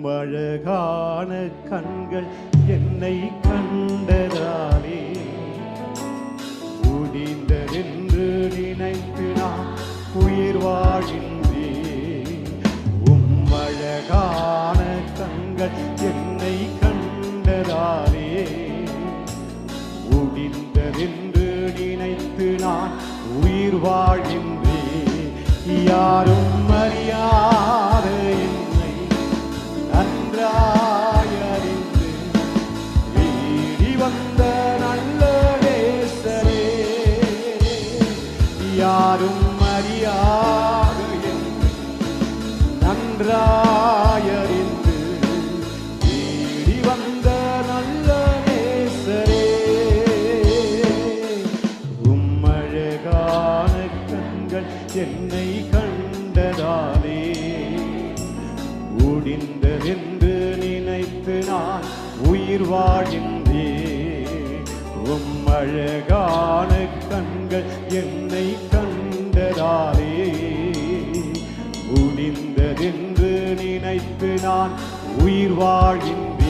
அழகான கண்கள் என்னை கண்டதாலே முடிந்ததென்று நினைத்து நான் உயிர் வாழ்கின்றேன். அழகான கண்கள் என்னை கண்டதாலே முடிந்ததென்று நினைத்து நான் உயிர் வாழ்கின்றேன். யாரும் அறியாத என்னை நன்றாய் அறிந்து தேடி வந்த நல்ல நேசரே, யாரும் அறியாத என்னை நன்றாய் அறிந்து தேடி வந்த நல்ல நேசரே, அழகான கண்கள் என்னை கண்டதாலே முடிந்ததென்று நினைத்து நான் உயிர் வாழ்கின்றேன். அழகான கண்கள் என்னை கண்டதாலே முடிந்ததென்று நினைத்து நான் உயிர் வாழ்கின்றேன்.